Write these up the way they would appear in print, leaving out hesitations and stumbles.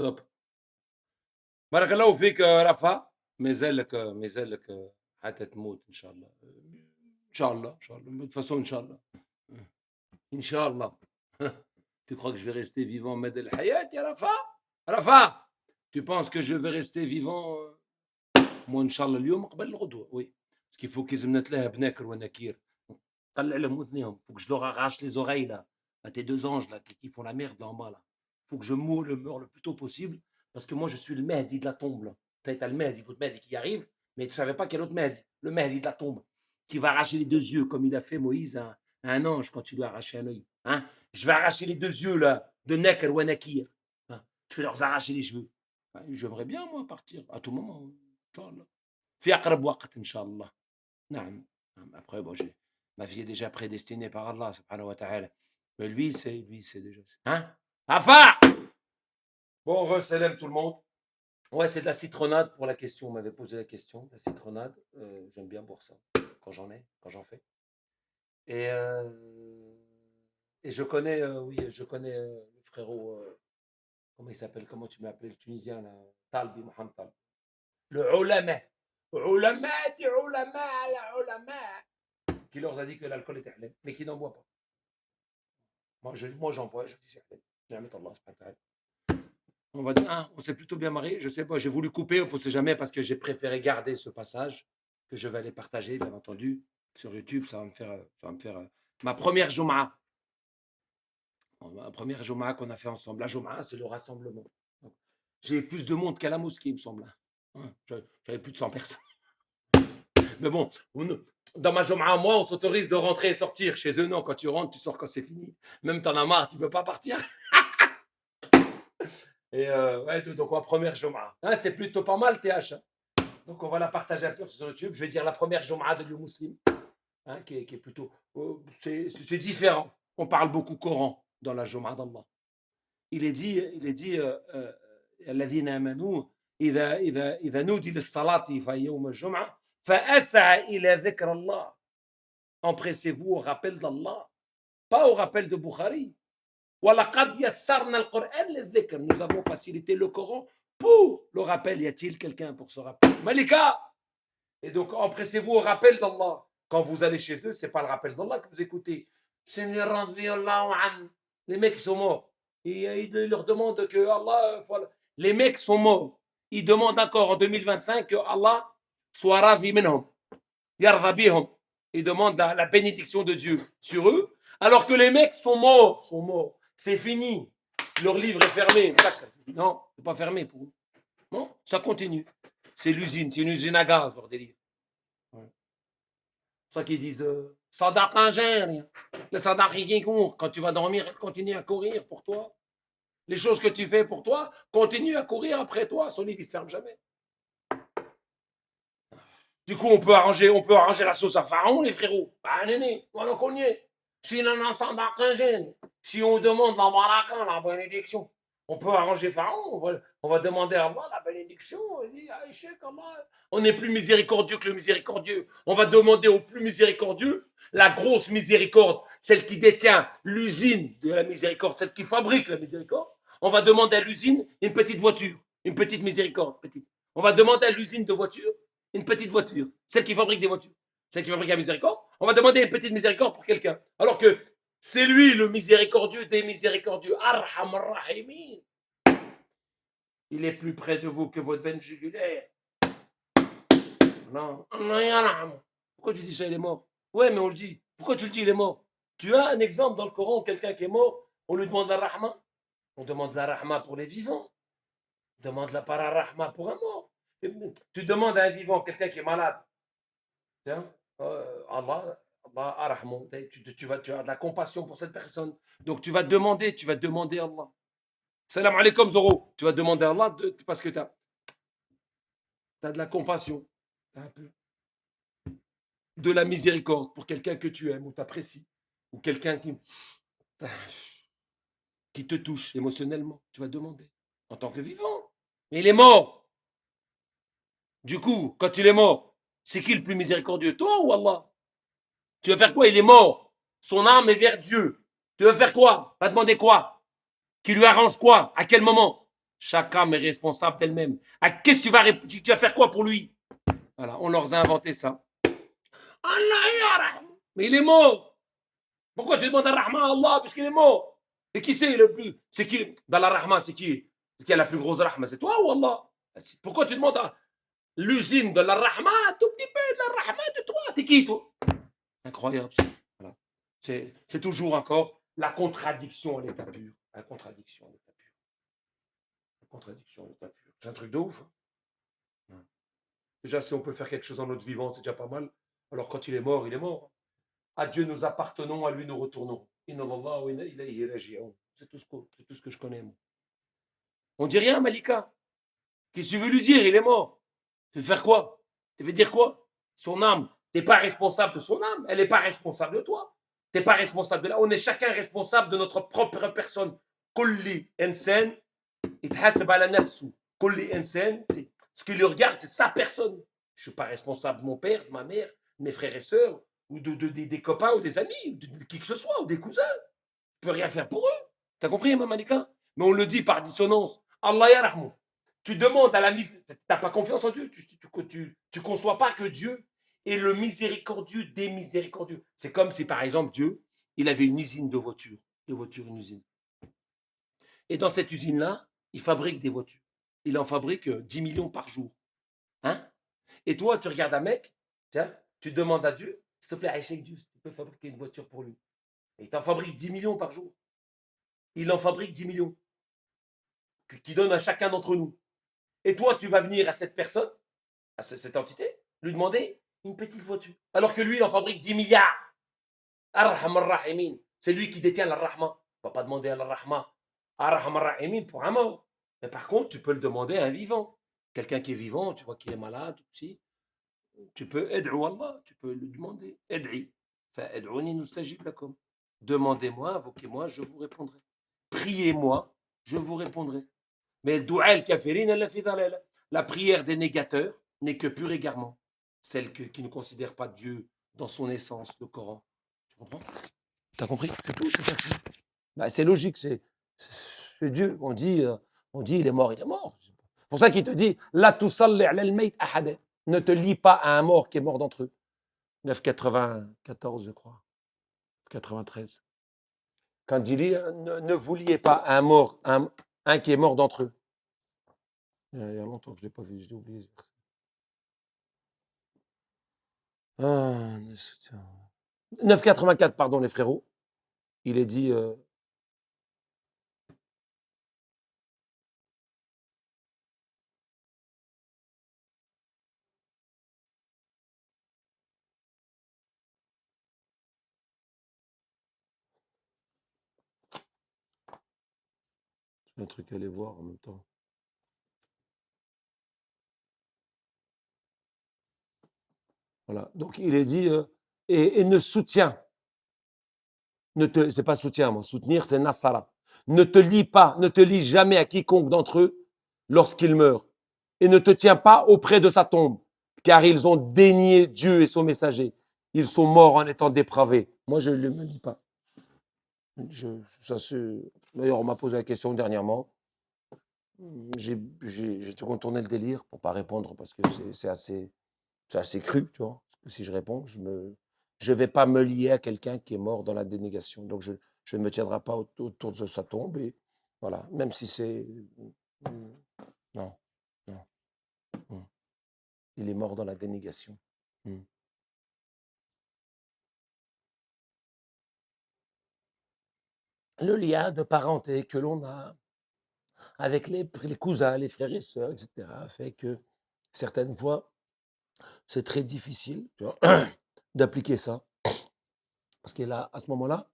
Top. بارك الله فيك رفا. ما زالك حتى تموت ان شاء الله. ان شاء الله ان شاء الله de toute façon ان شاء الله. ان شاء الله. Tu crois que je vais rester vivant مدى الحياة يا رفا؟ رفا tu penses que je vais rester vivant moi ان شاء الله اليوم قبل الغدوة وي parce qu'il faut qu'ils نتلاها بناكر ونكير نقلع لهم ودنيهم faut que je leur arrache les oreilles là à tes deux anges là qui font la merde là en bas là faut que je meure le plus tôt possible parce que moi je suis le Mahdi de la tombe là. T'as le Mahdi, votre Mahdi qui arrive, mais tu savais pas quel autre Mahdi, le Mahdi de la tombe, qui va arracher les deux yeux comme il a fait Moïse à un ange quand il lui a arraché un œil. Hein, je vais arracher les deux yeux là de Nekr ou Nakir. Hein, je vais leur arracher les cheveux. Hein, j'aimerais bien moi partir à tout moment. Inch'Allah. في أقرب وقت إن شاء الله. نعم. Après bon, ma vie est déjà prédestinée par Allah subhanahu wa ta'ala. Mais lui c'est déjà. Hein? Afa! Bon, re-salam tout le monde. Ouais, c'est de la citronnade pour la question. On m'avait posé la question. La citronnade, j'aime bien boire ça quand j'en fais. Et je connais, oui, je connais le frérot, comment il s'appelle, comment tu m'as appelé, le Tunisien, là, Talbi, Mohamed Talbi. Le ulama. Ulama, di ulama, la ulama. Qui leur a dit que l'alcool était halal, mais qui n'en boit pas. Moi j'en bois, je dis c'est halal. Allah, c'est pas halal. On va dire, hein, on s'est plutôt bien marié. Je sais pas, j'ai voulu couper, on ne sait jamais, parce que j'ai préféré garder ce passage que je vais aller partager, bien entendu, sur YouTube. Ça va me faire ma première Jumu'ah. Ma première Jumu'ah qu'on a fait ensemble. La Jumu'ah, c'est le rassemblement. J'ai plus de monde qu'à la mosquée, il me semble. Hein, j'avais plus de 100 personnes. Mais bon, dans ma Jumu'ah, moi, on s'autorise de rentrer et sortir. Chez eux, non, quand tu rentres, tu sors quand c'est fini. Même t'en as marre, tu ne peux pas partir. Et ouais, donc ma première Jumu'ah. Hein, c'était plutôt pas mal, TH. Hein. Donc on va la partager un peu sur YouTube. Je vais dire la première Jumu'ah de Liu Muslim, hein, qui est plutôt. C'est différent. On parle beaucoup Coran dans la Jumu'ah d'Allah. Il est dit الذين آمنوا إذا نودي للصلاة في يوم الجمعة فأسعى إلى ذكر الله. Empressez-vous au rappel d'Allah, pas au rappel de Bukhari. Nous avons facilité le Coran pour le rappel. Y a-t-il quelqu'un pour ce rappel? Malika. Et donc, empressez-vous au rappel d'Allah. Quand vous allez chez eux, ce n'est pas le rappel d'Allah que vous écoutez. Les mecs sont morts. Et ils leur demandent que Allah. Les mecs sont morts. Ils demandent encore en 2025 que Allah soit ravi minhum. Yarda bihum. Ils demandent la bénédiction de Dieu sur eux. Alors que les mecs sont morts. C'est fini. Leur livre est fermé. Non, c'est pas fermé pour eux. Non, ça continue. C'est l'usine, c'est une usine à gaz, leur délire. Ouais. C'est ça qu'ils disent Sadak rien. Le Sadak qui court. Quand tu vas dormir, elle continue à courir pour toi. Les choses que tu fais pour toi continuent à courir après toi. Son livre, il se ferme jamais. Du coup, on peut arranger la sauce à Pharaon, les frérots. Bah, néné, on le connaît. Si on demande la baraka, la bénédiction, on peut arranger Pharaon. On va demander à Allah la bénédiction. On est plus miséricordieux que le miséricordieux. On va demander au plus miséricordieux la grosse miséricorde, celle qui détient l'usine de la miséricorde, celle qui fabrique la miséricorde. On va demander à l'usine une petite voiture, une petite miséricorde. Petite. On va demander à l'usine de voiture une petite voiture, celle qui fabrique des voitures, celle qui fabrique la miséricorde. On va demander une petite miséricorde pour quelqu'un. Alors que c'est lui le miséricordieux des miséricordieux. Arham Rahimin. Il est plus près de vous que votre veine jugulaire. Non. Pourquoi tu dis ça, il est mort? Ouais, mais on le dit. Pourquoi tu le dis, il est mort? Tu as un exemple dans le Coran où quelqu'un qui est mort, on lui demande la rahma. On demande la rahma pour les vivants. On demande la para-rahma pour un mort. Tu demandes à un vivant, quelqu'un qui est malade. Tiens, Allah, tu as de la compassion pour cette personne. Donc tu vas demander à Allah. Salam alaikum Zoro. Tu vas demander à Allah parce que tu as de la compassion. Un peu. De la miséricorde pour quelqu'un que tu aimes ou t'apprécies. Ou quelqu'un qui te touche émotionnellement. Tu vas demander. En tant que vivant. Mais il est mort. Du coup, quand il est mort, c'est qui le plus miséricordieux? Toi ou Allah? Tu vas faire quoi? Il est mort. Son âme est vers Dieu. Tu vas faire quoi? Va demander quoi? Qui lui arrange quoi? À quel moment? Chaque âme est responsable d'elle-même. Ah, qu'est-ce que tu vas faire quoi pour lui? Voilà, on leur a inventé ça. Allah yarham. Mais il est mort. Pourquoi tu demandes à Rahman à Allah puisqu'il est mort? Et qui c'est le plus? C'est qui? Dans la Rahman, c'est qui a la plus grosse Rahma? C'est toi ou Allah? Pourquoi tu demandes à l'usine de la Rahma, tout petit peu de la Rahma de toi? T'es qui toi? Incroyable. Voilà. C'est toujours encore la contradiction à l'état pur. La contradiction à l'état pur. La contradiction à l'état pur. C'est un truc de ouf. Hein. Déjà, si on peut faire quelque chose en notre vivant, c'est déjà pas mal. Alors quand il est mort, il est mort. À Dieu nous appartenons, à lui nous retournons. C'est tout ce que je connais. Moi. On dit rien, Malika. Qu'est-ce que tu veux lui dire? Il est mort. Tu veux faire quoi? Tu veux dire quoi? Son âme. Tu n'es pas responsable de son âme. Elle n'est pas responsable de toi. Tu n'es pas responsable de là. On est chacun responsable de notre propre personne. Kulli insan يتحاسب على نفسه. Kulli insan, c'est ce qui le regarde, c'est sa personne. Je ne suis pas responsable de mon père, de ma mère, de mes frères et sœurs, ou des copains ou des amis, de qui que ce soit, ou des cousins. Je ne peux rien faire pour eux. Tu as compris, Malika? Mais on le dit par dissonance. Allah yarahmou. Tu demandes à la mise, tu n'as pas confiance en Dieu, tu conçois pas que Dieu est le miséricordieux des miséricordieux. C'est comme si, par exemple, Dieu, il avait une usine de voitures, une usine. Et dans cette usine-là, il fabrique des voitures. Il en fabrique 10 millions par jour. Hein? Et toi, tu regardes un mec, tiens, tu demandes à Dieu, s'il te plaît, Aïchek Dieu, tu peux fabriquer une voiture pour lui. Et il t'en fabrique 10 millions par jour. Il en fabrique 10 millions, qui donne à chacun d'entre nous. Et toi, tu vas venir à cette personne, à cette entité, lui demander une petite voiture. Alors que lui, il en fabrique 10 milliards. Arham ar-Rahimin. C'est lui qui détient la Rahma. On ne va pas demander à la Rahma. Arham ar-Rahimin pour un mort. Mais par contre, tu peux le demander à un vivant. Quelqu'un qui est vivant, tu vois qu'il est malade aussi. Tu peux aider Allah, tu peux lui demander. Aid'i. Fa'ad'uni nustajib lakum. Demandez-moi, invoquez-moi, je vous répondrai. Priez-moi, je vous répondrai. Mais la prière des négateurs n'est que pur égarement. Celle qui ne considère pas Dieu dans son essence, le Coran. Tu comprends? Tu as compris? C'est logique, c'est Dieu. On dit, il est mort, il est mort. C'est pour ça qu'il te dit, la tusalli ala al-mayt ahad. Ne te lie pas à un mort qui est mort d'entre eux. 994, je crois. 93. Quand il dit, ne vous liez pas à un mort, un qui est mort d'entre eux. Il y a longtemps que je ne l'ai pas vu, je l'ai oublié. Ah, 984, pardon, les frérots. Il est dit. J'ai un truc à aller voir en même temps. Voilà. Donc il est dit et ne soutient. C'est pas soutien, moi. Soutenir, c'est Nassara. Ne te lie pas, ne te lie jamais à quiconque d'entre eux lorsqu'il meurt. Et ne te tiens pas auprès de sa tombe, car ils ont dénié Dieu et son messager. Ils sont morts en étant dépravés. Moi, je ne me lie pas. D'ailleurs, on m'a posé la question dernièrement. J'ai contourné le délire pour ne pas répondre parce que c'est assez cru, tu vois. Parce que si je réponds, je ne vais pas me lier à quelqu'un qui est mort dans la dénégation. Donc, je ne me tiendrai pas autour de sa tombe. Et voilà, même si c'est... Non, non. Il est mort dans la dénégation. Le lien de parenté que l'on a avec les cousins, les frères et sœurs, etc., fait que certaines fois, c'est très difficile d'appliquer ça. Parce que là, à ce moment-là,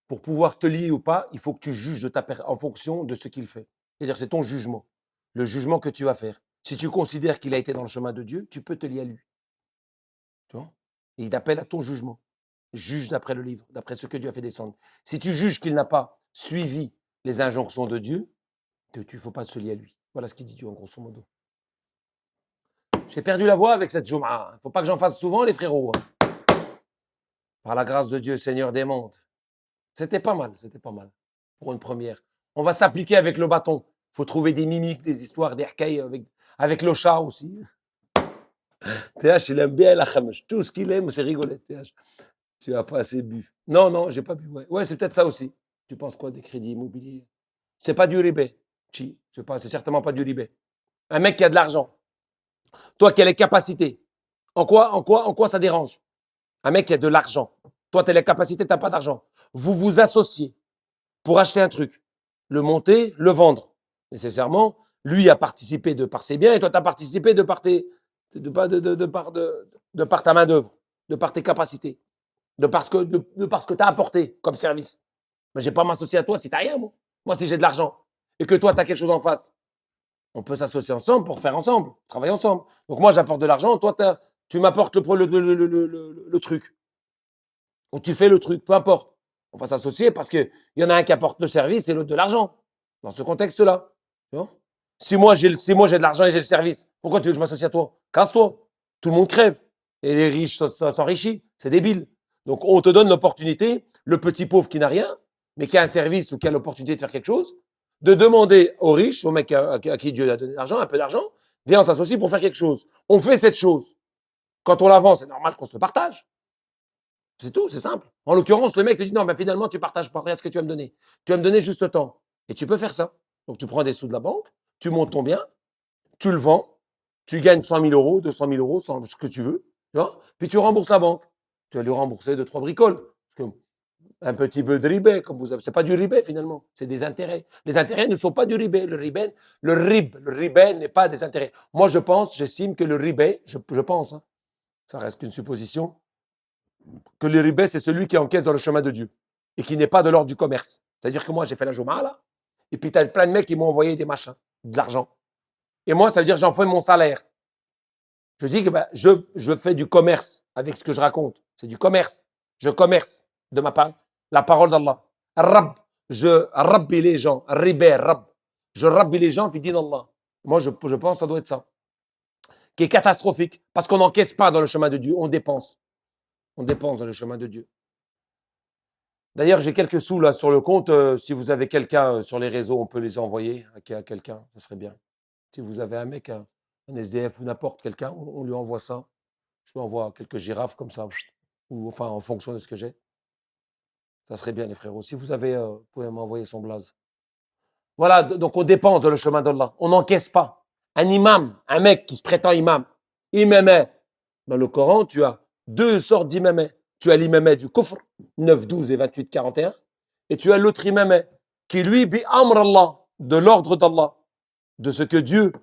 pour pouvoir te lier ou pas, il faut que tu juges en fonction de ce qu'il fait. C'est-à-dire, c'est ton jugement, le jugement que tu vas faire. Si tu considères qu'il a été dans le chemin de Dieu, tu peux te lier à lui. Tu vois? Il t'appelle à ton jugement. Juge d'après le livre, d'après ce que Dieu a fait descendre. Si tu juges qu'il n'a pas suivi les injonctions de Dieu, il ne faut pas se lier à lui. Voilà ce qu'il dit Dieu, en grosso modo. J'ai perdu la voix avec cette Jum'a. Il ne faut pas que j'en fasse souvent, les frérots. Par la grâce de Dieu, Seigneur des mondes. C'était pas mal pour une première. On va s'appliquer avec le bâton. faut trouver des mimiques, des histoires, des hkaïs avec le chat aussi. TH, il aime bien la khamouche. Tout ce qu'il aime, c'est rigoler, TH. Tu n'as pas assez bu. Non, non, j'ai pas bu. Ouais, c'est peut-être ça aussi. Tu penses quoi des crédits immobiliers? C'est pas du ribé. C'est certainement pas du ribé. Un mec qui a de l'argent. Toi qui as les capacités. En quoi ça dérange? Un mec qui a de l'argent. Toi, tu as les capacités, tu n'as pas d'argent. Vous vous associez pour acheter un truc, le monter, le vendre. Nécessairement, lui a participé de par ses biens et toi, tu as participé de par ta main-d'œuvre, de par tes capacités, de par ce que tu as apporté comme service. Mais je ne vais pas m'associer à toi si tu n'as rien, moi. Moi, si j'ai de l'argent et que toi, tu as quelque chose en face, on peut s'associer ensemble pour faire ensemble, travailler ensemble. Donc, moi, j'apporte de l'argent, toi, tu m'apportes le truc. Ou tu fais le truc, peu importe. On va s'associer parce qu'il y en a un qui apporte le service et l'autre de l'argent. Dans ce contexte-là. Si moi j'ai de l'argent et j'ai le service, pourquoi tu veux que je m'associe à toi? Casse-toi. Tout le monde crève. Et les riches s'enrichissent. C'est débile. Donc on te donne l'opportunité, le petit pauvre qui n'a rien, mais qui a un service ou qui a l'opportunité de faire quelque chose, de demander aux riches, aux mecs à qui Dieu a donné de l'argent, un peu d'argent, viens, on s'associe pour faire quelque chose. On fait cette chose. Quand on l'avance, c'est normal qu'on se le partage. C'est tout, c'est simple. En l'occurrence, le mec te dit non, mais finalement, tu partages pas. Regarde ce que tu vas me donner. Tu vas me donner juste le temps. Et tu peux faire ça. Donc, tu prends des sous de la banque, tu montes ton bien, tu le vends, tu gagnes 100 000 euros, 200 000 euros, ce que tu veux. Tu vois, puis tu rembourses la banque. Tu vas lui rembourser 2-3 bricoles. Parce que un petit peu de ribé, comme vous avez. C'est pas du ribé finalement, c'est des intérêts. Les intérêts ne sont pas du ribé. Le ribé n'est pas des intérêts. Moi, j'estime que le ribé, je pense, hein, ça reste qu'une supposition, que le ribé, c'est celui qui encaisse dans le chemin de Dieu et qui n'est pas de l'ordre du commerce. C'est-à-dire que moi, j'ai fait la Joma, là, et puis tu as plein de mecs qui m'ont envoyé des machins, de l'argent. Et moi, ça veut dire que j'en fais mon salaire. Je dis que je fais du commerce avec ce que je raconte. C'est du commerce. Je commerce de ma part. La parole d'Allah. Rab, je rabbi les gens. Ribé, rab. Je rabbi les gens, fi din Allah. Moi, je pense que ça doit être ça. Qui est catastrophique. Parce qu'on n'encaisse pas dans le chemin de Dieu, on dépense. On dépense dans le chemin de Dieu. D'ailleurs, j'ai quelques sous là sur le compte. Si vous avez quelqu'un sur les réseaux, on peut les envoyer à quelqu'un. Ça serait bien. Si vous avez un mec, un SDF ou n'importe quelqu'un, on lui envoie ça. Je lui envoie quelques girafes comme ça. Ou enfin, en fonction de ce que j'ai. Ça serait bien, les frérots. Si vous avez, vous pouvez m'envoyer son blaze. Voilà, donc on dépense dans le chemin d'Allah. On n'encaisse pas. Un imam, un mec qui se prétend imam, imamé. Dans le Coran, tu as deux sortes d'imamé. Tu as l'imamé du kufr, 9, 12 et 28, 41. Et tu as l'autre imamé qui, lui, bi amr Allah, de l'ordre d'Allah, de ce que Dieu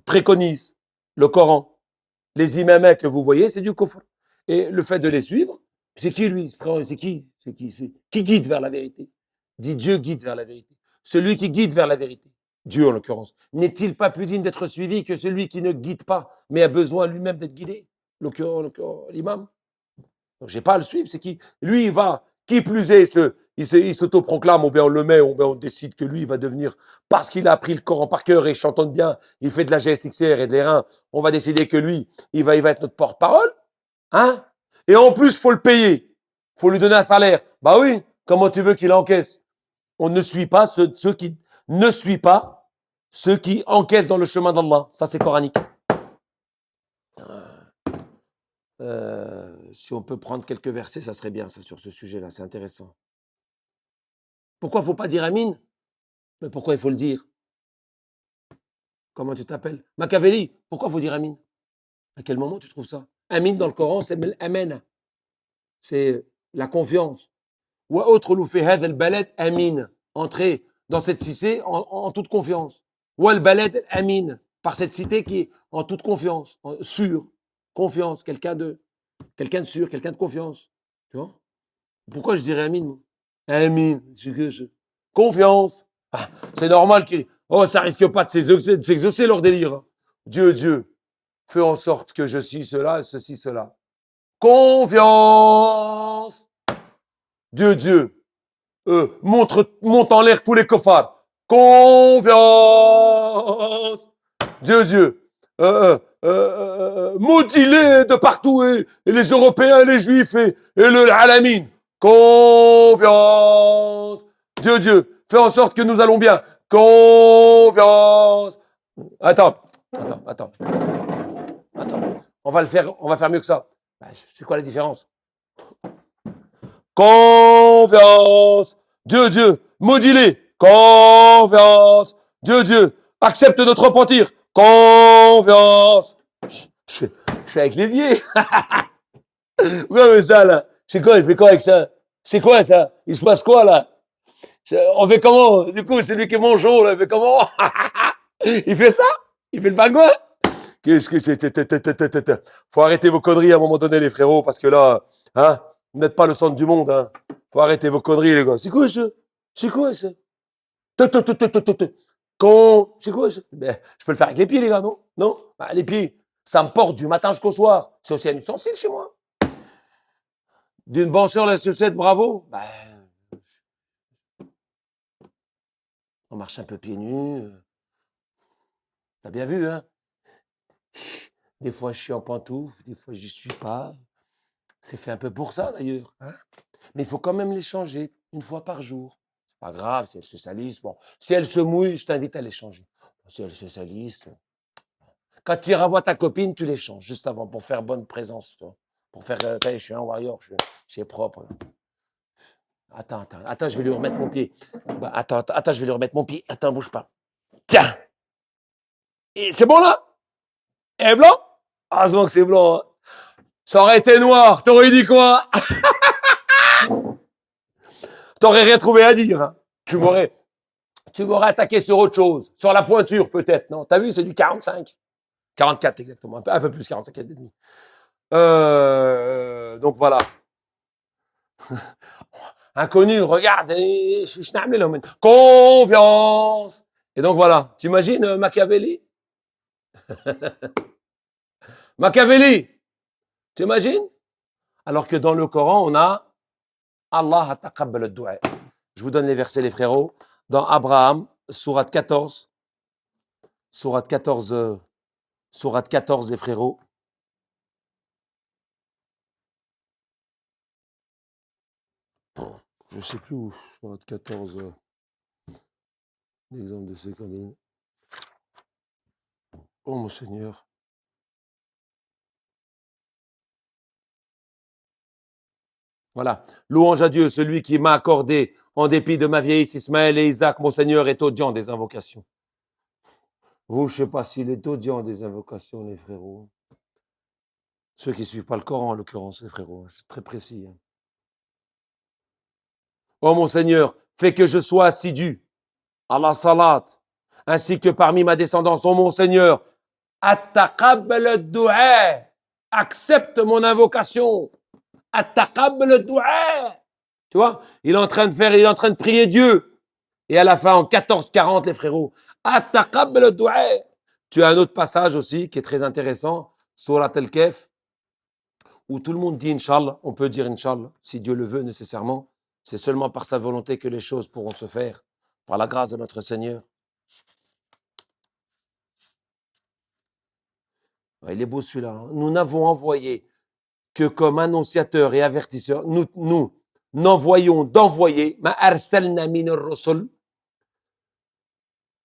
préconise, le Coran. Les imamés que vous voyez, c'est du kufr. Et le fait de les suivre, c'est qui lui? C'est qui guide vers la vérité? Dit Dieu guide vers la vérité. Celui qui guide vers la vérité, Dieu en l'occurrence, n'est-il pas plus digne d'être suivi que celui qui ne guide pas, mais a besoin lui-même d'être guidé? L'imam. Donc, j'ai pas à le suivre, c'est qui? Lui, il va, qui plus est, il s'autoproclame, ou bien on le met, ou bien on décide que lui, il va devenir, parce qu'il a appris le Coran par cœur et chantonne bien, il fait de la GSXR et de l'airain, on va décider que lui, il va être notre porte-parole, hein? Et en plus, faut le payer. Faut lui donner un salaire. Bah oui, comment tu veux qu'il encaisse? On ne suit pas ceux qui ne suit pas ceux qui encaissent dans le chemin d'Allah. Ça, c'est coranique. Si on peut prendre quelques versets, ça serait bien, ça, sur ce sujet-là. C'est intéressant. Pourquoi il ne faut pas dire Amin? Mais pourquoi il faut le dire? Comment tu t'appelles? Machiavelli. Pourquoi il faut dire Amin? À quel moment tu trouves ça? Amin dans le Coran, c'est Amen. C'est la confiance. Ou autre l'oufehad al-balad amin. Entrer dans cette cité en toute confiance. Ou al-balad amin. Par cette cité qui est en toute confiance, sûr, confiance, quelqu'un de sûr, quelqu'un de confiance. Tu vois? Pourquoi je dirais amin? Amin. Confiance. Ah, c'est normal qu'il. Oh, ça risque pas de s'exaucer leur délire. Hein. Dieu, fais en sorte que je suis cela, ceci, cela. Confiance. Dieu, monte en l'air tous les cofards. Confiance. Dieu, maudit-les de partout, et les Européens, et les Juifs, et le Alamin. Confiance. Dieu, fais en sorte que nous allons bien. Confiance. Attends. On va faire mieux que ça. C'est quoi la différence? Confiance. Dieu. Maudis-les. Confiance. Dieu. Accepte notre repentir. Confiance. Je fais avec les pieds. Ouais, mais ça, là. C'est quoi? Il fait quoi avec ça? C'est quoi, ça? Il se passe quoi, là? On fait comment? Du coup, c'est lui qui est manchot, là. Il fait comment? Il fait ça? Il fait le pingouin? Qu'est-ce que c'est? Faut arrêter vos conneries à un moment donné, les frérots, parce que là, hein, vous n'êtes pas le centre du monde, hein. Faut arrêter vos conneries, les gars. C'est quoi ça? C'est quoi ça? C'est quoi ça? Ben, je peux le faire avec les pieds, les gars, non? Non? Ben, les pieds, ça me porte du matin jusqu'au soir. C'est aussi un ustensile chez moi. D'une blancheur, la chaussette, bravo. Ben, on marche un peu pieds nus. T'as bien vu, hein? Des fois, je suis en pantoufle, des fois, j'y suis pas. C'est fait un peu pour ça, d'ailleurs. Hein? Mais il faut quand même les changer une fois par jour. C'est pas grave si elles se salissent. Bon, si elles se mouillent, je t'invite à les changer. Si elles se salissent, quand tu iras voir ta copine, tu les changes juste avant pour faire bonne présence. Toi. Pour faire, je suis un warrior, je suis propre. Attends, je vais lui remettre mon pied. Bah, attends, je vais lui remettre mon pied. Attends, bouge pas. Tiens. Et c'est bon là? Et blanc? Ah, c'est bon que c'est blanc. Hein. Ça aurait été noir. T'aurais dit quoi? T'aurais rien trouvé à dire. Hein. Tu m'aurais attaqué sur autre chose. Sur la pointure, peut-être. Non, t'as vu, c'est du 45. 44 exactement. Un peu plus, 45 et demi. Donc voilà. Inconnu, regarde. Confiance. Et donc voilà. T'imagines Machiavelli? Machiavelli. T'imagines? Alors que dans le Coran, on a Allah taqabbal ad-du'a. Je vous donne les versets, les frérots. Dans Abraham, sourate 14. Sourate 14, les frérots. Je ne sais plus où. Sourate 14. L'exemple de ce qu'on dit. Oh mon Seigneur. Voilà. Louange à Dieu, celui qui m'a accordé, en dépit de ma vieillesse, Ismaël et Isaac, mon Seigneur est audiant des invocations. Vous, je ne sais pas s'il est audiant des invocations, les frérots. Ceux qui ne suivent pas le Coran, en l'occurrence, les frérots. C'est très précis. Hein. Oh mon Seigneur, fais que je sois assidu à la salat, ainsi que parmi ma descendance. Oh mon Seigneur, attaqabbal ad-du'a, accepte mon invocation. Attaqabbal ad-du'a. Tu vois, il est en train de prier Dieu. Et à la fin, en 14:40, les frérots, attaqabbal ad-du'a. Tu as un autre passage aussi qui est très intéressant, Surat al-Kahf, où tout le monde dit Inch'Allah. On peut dire Inch'Allah, si Dieu le veut nécessairement. C'est seulement par sa volonté que les choses pourront se faire, par la grâce de notre Seigneur. Il est beau celui-là. Hein. Nous n'avons envoyé que comme annonciateur et avertisseur. Nous n'envoyons d'envoyer, ma arsalna min ar-rusul.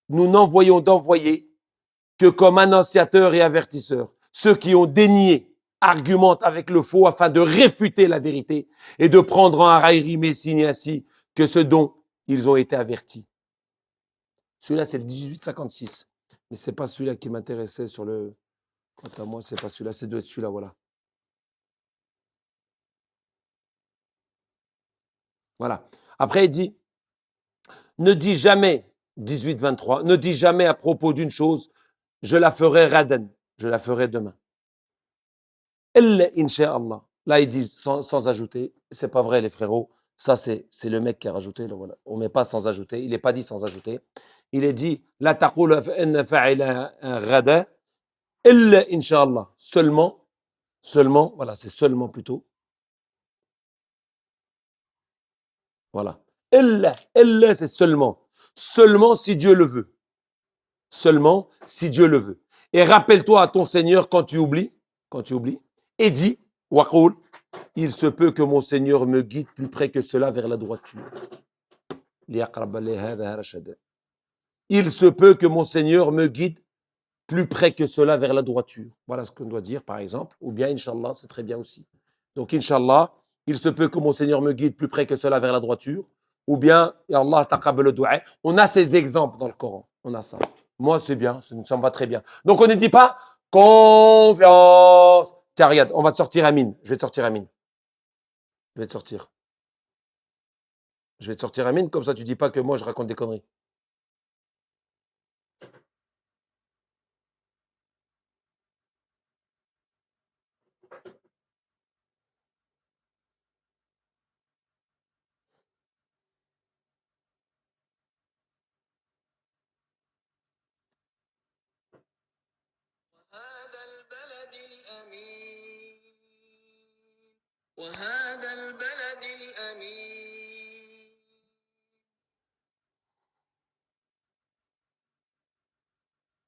Nous n'envoyons d'envoyer que comme annonciateur et avertisseur. Ceux qui ont dénié argumentent avec le faux afin de réfuter la vérité et de prendre en raillerie Messine ainsi que ce dont ils ont été avertis. Celui-là, c'est le 1856. Mais ce n'est pas celui-là qui m'intéressait sur le... Quant à moi, ce n'est pas celui-là, c'est doit être celui-là, voilà. Voilà. Après, il dit, ne dis jamais, 18-23, ne dis jamais à propos d'une chose, je la ferai raden, je la ferai demain. Illa insha'Allah. Là, ils disent sans ajouter. C'est pas vrai, les frérots. Ça, c'est le mec qui a rajouté. Là, voilà. On met pas sans ajouter. Il n'est pas dit sans ajouter. Il est dit la taqul inna fa'ila ghada illa insha'Allah. Seulement, voilà, c'est seulement plutôt. Voilà. Illa, c'est seulement. Seulement si Dieu le veut. Seulement si Dieu le veut. Et rappelle-toi à ton Seigneur quand tu oublies, et dis, waqul, il se peut que mon Seigneur me guide plus près que cela vers la droiture. il se peut que mon Seigneur me guide plus près que cela vers la droiture. Voilà ce qu'on doit dire, par exemple. Ou bien, Inch'Allah, c'est très bien aussi. Donc, Inch'Allah, il se peut que mon Seigneur me guide plus près que cela vers la droiture. Ou bien, Ya Allah taqabbal du'a. On a ces exemples dans le Coran. On a ça. Moi, c'est bien. Ça me va très bien. Donc, on ne dit pas confiance. Tiens, regarde, on va te sortir Amine. Je vais te sortir Amine. Je vais te sortir. Je vais te sortir Amine, comme ça tu dis pas que moi je raconte des conneries.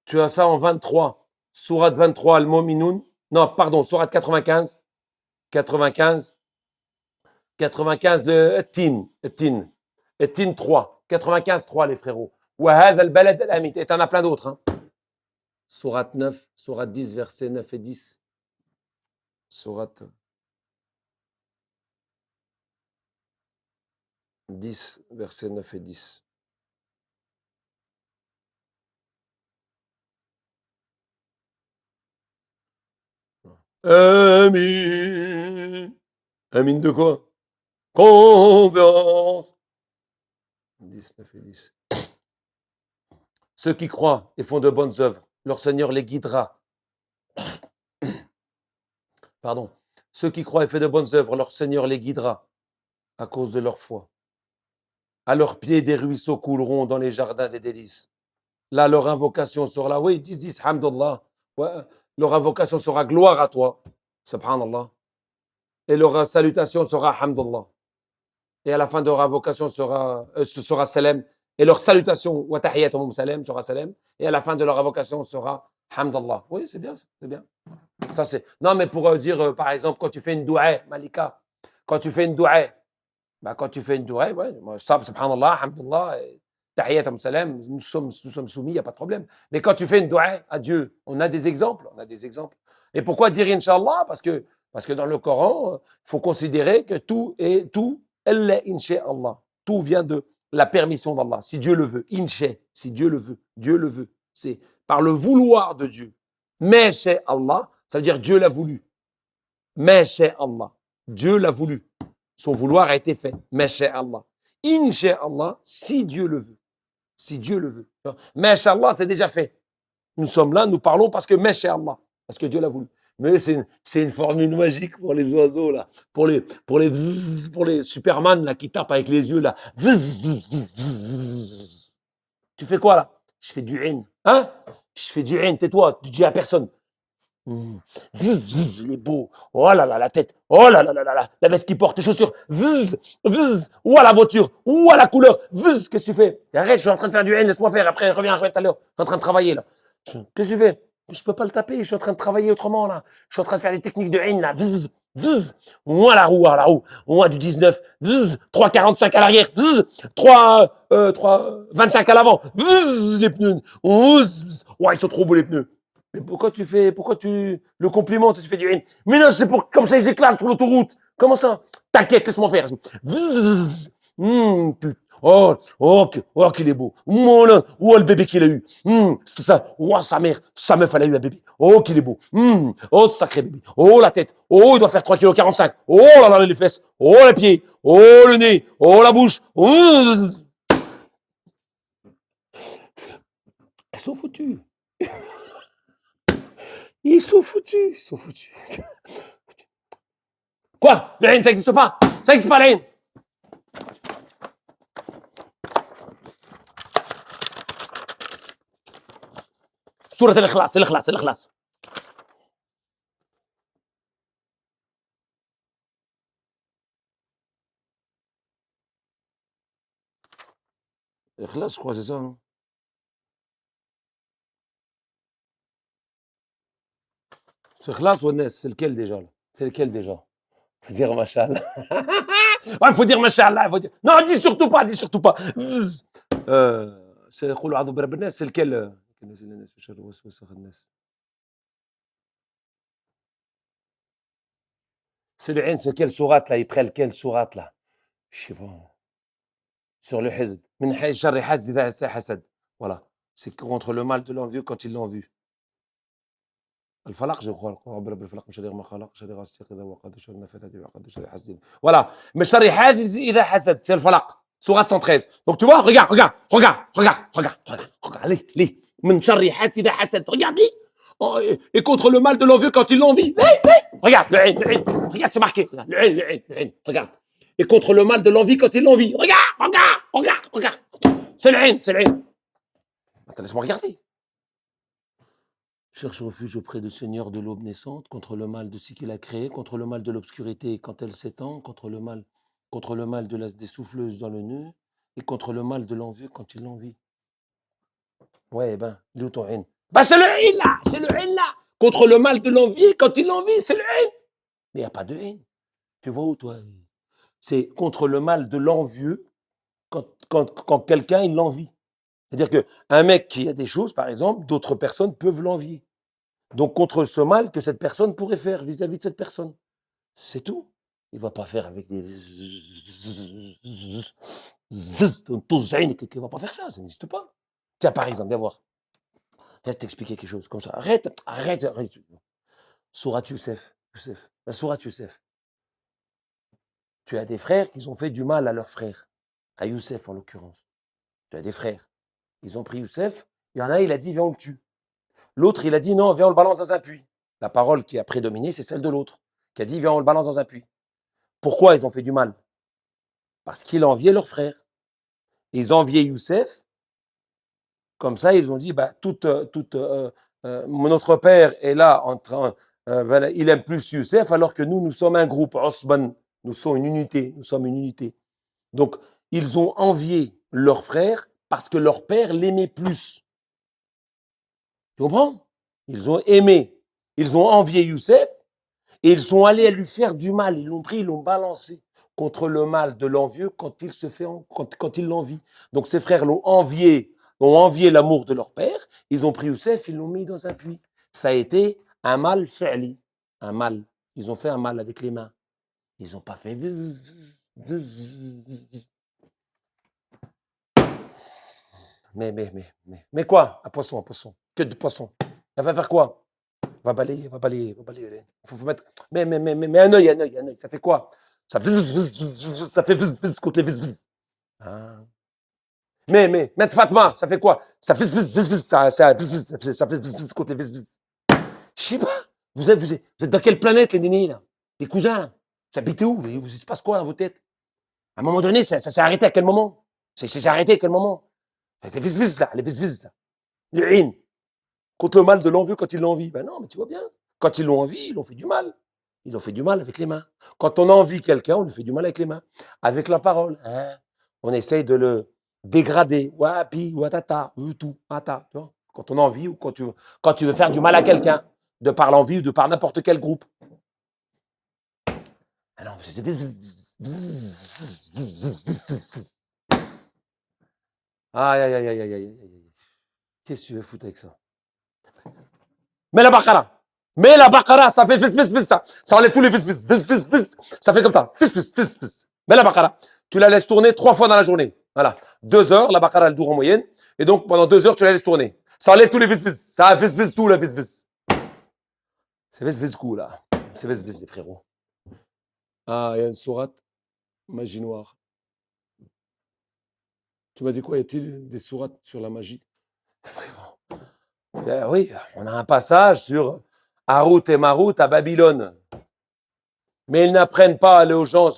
Tu as ça en 23. Sourate 23, Al-Mu'minun. Non, pardon, Sourate 95. 95. 95, le Tin. Tin. Tin 3. 95, 3, les frérots. Wahad al-Balad al-Amit. Et t'en as plein d'autres. Hein. Sourate 9, Sourate 10, versets 9 et 10. Sourate 10, versets 9 et 10. Amin. Amin de quoi? Confiance. 10, 9 et 10. Ceux qui croient et font de bonnes œuvres, leur Seigneur les guidera. Pardon. Ceux qui croient et font de bonnes œuvres, leur Seigneur les guidera à cause de leur foi. À leurs pieds, des ruisseaux couleront dans les jardins des délices. Là, leur invocation sera là. Oui, ils disent Hamdullah. Ouais, leur invocation sera gloire à toi. Subhanallah. Et leur salutation sera Hamdullah. Et à la fin de leur invocation sera salam. Et leur salutation, wa tahiyatum salam, sera salam. Et à la fin de leur invocation sera Hamdallah. Oui, c'est bien, c'est bien. Ça, c'est... Non, mais pour dire, par exemple, quand tu fais une doua, Malika, quand tu fais une doua, quand tu fais une doua, ouais, subhanallah, Hamdallah, tahiyatum salam, nous sommes soumis, il n'y a pas de problème. Mais quand tu fais une doua à Dieu, on a des exemples, Et pourquoi dire Inch'Allah? Parce que dans le Coran, il faut considérer que tout, Allah, Inch'Allah. Tout vient de la permission d'Allah, si Dieu le veut. Incha, si Dieu le veut. Dieu le veut. C'est par le vouloir de Dieu. Mais chez Allah, ça veut dire Dieu l'a voulu. Mais chez Allah, Dieu l'a voulu. Son vouloir a été fait. Mais chez Allah. Inch'Allah, si Dieu le veut. Si Dieu le veut. Mais chez Allah, c'est déjà fait. Nous sommes là, nous parlons parce que mais chez Allah. Parce que Dieu l'a voulu. Mais c'est une formule magique pour les oiseaux, là. Pour les Superman, là, qui tapent avec les yeux, là. Tu fais quoi, là? Je fais du haine. Hein? Je fais du haine, tais-toi, tu dis à personne. Il est beau. Oh là là, la tête. Oh là là là là, la veste qu'il porte, les chaussures. Oh la voiture. Oh la couleur. Qu'est-ce que tu fais? Arrête, je suis en train de faire du haine, laisse-moi faire. Après, reviens tout à l'heure. Je suis en train de travailler, là. Qu'est-ce que tu fais? Je peux pas le taper, je suis en train de travailler autrement, là. Je suis en train de faire des techniques de haine, là. Moi, la roue. Moi, du 19. 3,45 à l'arrière. 25 à l'avant. Les pneus. Ouais, ils sont trop beaux, les pneus. Mais pourquoi tu le complimentes, tu fais du haine? Mais non, c'est pour, comme ça, ils éclatent sur l'autoroute. Comment ça? T'inquiète, laisse-moi faire. Oh, qu'il est beau. Oh, le bébé qu'il a eu. C'est ça. Oh, sa sa meuf, elle a eu un bébé. Oh, qu'il est beau. Oh, sacré bébé. Oh, la tête. Oh, il doit faire 3,45 kg. Oh là là, les fesses. Oh, les pieds. Oh, le nez. Oh, la bouche. Ils sont foutus. Ils sont foutus. Quoi? La haine, ça n'existe pas. Ça n'existe pas, la haine. سورة الإخلاص. الإخلاص je crois, c'est ça. Hein. Ikhlas ou Nes, c'est lequel déjà? Faut dire Machallah. Ouais, faut dire Machallah. Non, dis surtout pas. سيقول أعوذ برب الناس, c'est lequel C'est le Ain, c'est quelle sourate là? Ils prennent quelle sourate là? Je sais pas. Sur le Hizb. Min sharri hasd idha hasad. Voilà. C'est contre le mal de l'envieux quand ils l'ont vu. Al-Falaq, je crois. Voilà. Mais sharri hasd idha hasad. C'est Al-Falaq. Sourate 113. Donc tu vois, regarde. Allez. Min sharri hasd idha hasad. Regarde-les. Oh, et contre le mal de l'envieux quand il l'envie. Regarde, le Ain. Regarde, c'est marqué. Regarde, le Ain. Regarde. Et contre le mal de l'envie quand il l'envie. Regarde. C'est le Ain. Attends, laisse-moi regarder. Cherche refuge auprès du Seigneur de l'aube naissante, contre le mal de ce qu'il a créé, contre le mal de l'obscurité quand elle s'étend, contre le mal des souffleuses dans le nœud, et contre le mal de l'envieux quand il l'envie. Ouais, ben, il est où ton Ain? Ben, c'est le Ain là. Contre le mal de l'envie quand il l'envie, c'est le Ain. Mais il n'y a pas de haine. Tu vois où, toi? C'est contre le mal de l'envieux quand quelqu'un, il l'envie. C'est-à-dire qu'un mec qui a des choses, par exemple, d'autres personnes peuvent l'envier. Donc, contre ce mal que cette personne pourrait faire vis-à-vis de cette personne. C'est tout. Il ne va pas faire avec des... Il ne va pas faire ça n'existe pas. Tiens, par exemple, viens voir. Viens t'expliquer quelque chose comme ça. Arrête. Sourate Youssef. La sourate Youssef. Tu as des frères qui ont fait du mal à leurs frères. À Youssef, en l'occurrence. Tu as des frères. Ils ont pris Youssef. Il y en a, il a dit, viens, on le tue. L'autre, il a dit, non, viens, on le balance dans un puits. La parole qui a prédominé, c'est celle de l'autre, qui a dit, viens, on le balance dans un puits. Pourquoi ils ont fait du mal? Parce qu'ils enviaient leur frère. Ils enviaient Youssef. Comme ça, ils ont dit, bah, notre père est là, il aime plus Youssef, alors que nous sommes un groupe, Osman, nous sommes une unité. Donc, ils ont envié leur frère parce que leur père l'aimait plus. Tu comprends? Ils ont envié Youssef et ils sont allés lui faire du mal. Ils l'ont pris, ils l'ont balancé contre le mal de l'envieux quand il l'envie. Donc ses frères ont envié l'amour de leur père. Ils ont pris Youssef, ils l'ont mis dans un puits. Ça a été un mal fi'li, un mal. Ils ont fait un mal avec les mains. Ils n'ont pas fait... Mais quoi? Un poisson. Que de poisson. Elle va faire quoi? Va balayer. Faut mettre... Mais un œil. Ça fait quoi? Ça fait contre les vis. Ah. Mais Maître Fatma, ça fait quoi? Ça fait contre les vis. Je sais pas. Vous êtes dans quelle planète, les nénés, là? Les cousins, là? Vous habitez où? Il se passe quoi dans vos têtes? À un moment donné, ça s'est arrêté à quel moment? C'est arrêté à quel moment? Les vis, là. Le Ain. Contre le mal de l'envieux quand ils l'ont envie. Ben non, mais tu vois bien. Quand ils l'ont envie, ils l'ont fait du mal. Ils ont fait du mal avec les mains. Quand on envie quelqu'un, on lui fait du mal avec les mains. Avec la parole. Hein? On essaye de le dégrader. Wapi, watata, tout, ata. Tu vois? Quand on envie ou quand tu veux faire du mal à quelqu'un, de par l'envie ou de par n'importe quel groupe. Alors, c'est... Aïe. Qu'est-ce que tu veux foutre avec ça? Mets la baqara, ça fait ça enlève tous les vis. Ça fait comme ça, Mets la baqara. Tu la laisses tourner 3 fois dans la journée. Voilà. 2 heures, la baqara, elle dure en moyenne. Et donc, pendant 2 heures, tu la laisses tourner. Ça enlève tous les vis. Ça vis tout, la vis. C'est vis coup, là. C'est vis, les frérots. Ah, il y a une sourate, magie noire. Tu m'as dit quoi? Y a-t-il des sourates sur la magie? Ben oui, on a un passage sur Harut et Marut à Babylone. Mais ils n'apprennent pas aux gens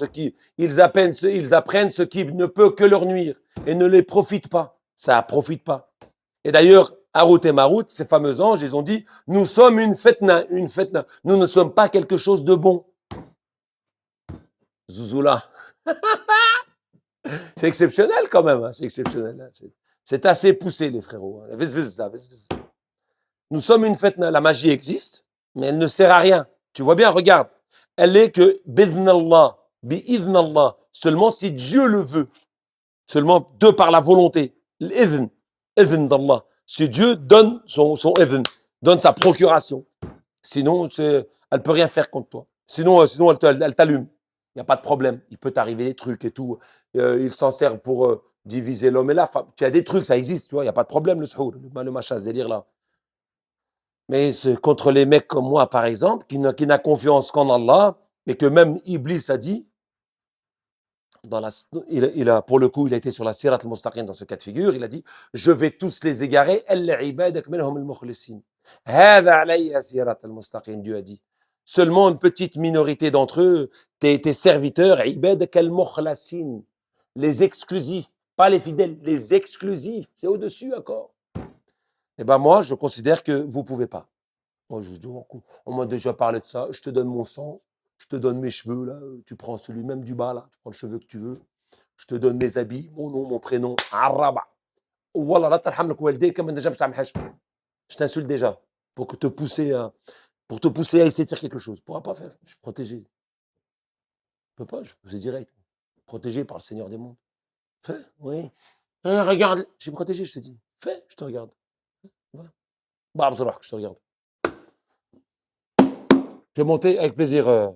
ils apprennent ce qui ne peut que leur nuire et ne les profite pas. Ça profite pas. Et d'ailleurs, Harut et Marut, ces fameux anges, ils ont dit, nous sommes une fetna. Nous ne sommes pas quelque chose de bon. Zouzoula. C'est exceptionnel quand même. Hein. C'est exceptionnel. C'est assez poussé, les frérots. Nous sommes une fetna. La magie existe, mais elle ne sert à rien. Tu vois bien, regarde. Elle est que bi'idhnallah, seulement si Dieu le veut, seulement de par la volonté, l'idhn, Even d'Allah. Si Dieu donne son even, donne sa procuration. Sinon, elle ne peut rien faire contre toi. Sinon elle t'allume. Il n'y a pas de problème. Il peut t'arriver des trucs et tout. Il s'en sert pour diviser l'homme et la femme. Tu as des trucs, ça existe, tu vois. Il n'y a pas de problème, le suhour, le machin, ce délire-là. Mais contre les mecs comme moi, par exemple, qui n'a confiance qu'en Allah, et que même Iblis a dit, pour le coup, il a été sur la sirat al-mustaqim dans ce cas de figure, il a dit, je vais tous les égarer, Dieu a dit. Seulement une petite minorité d'entre eux, tes serviteurs, les exclusifs, pas les fidèles, les exclusifs, c'est au-dessus encore. Et ben moi, je considère que vous ne pouvez pas. Moi, on m'a déjà parlé de ça, je te donne mon sang, je te donne mes cheveux, là, tu prends celui même du bas, là, tu prends le cheveu que tu veux, je te donne mes habits, mon nom, mon prénom, Araba. Wallah, là, je t'insulte déjà pour te pousser à essayer de faire quelque chose. Tu ne pourras pas faire, je suis protégé. Je ne peux pas, c'est direct. Protégé par le Seigneur des mondes. Fais, oui. Regarde, je suis protégé, je te dis. Fais, je te regarde. Bah, je te regarde. Je vais monter avec plaisir.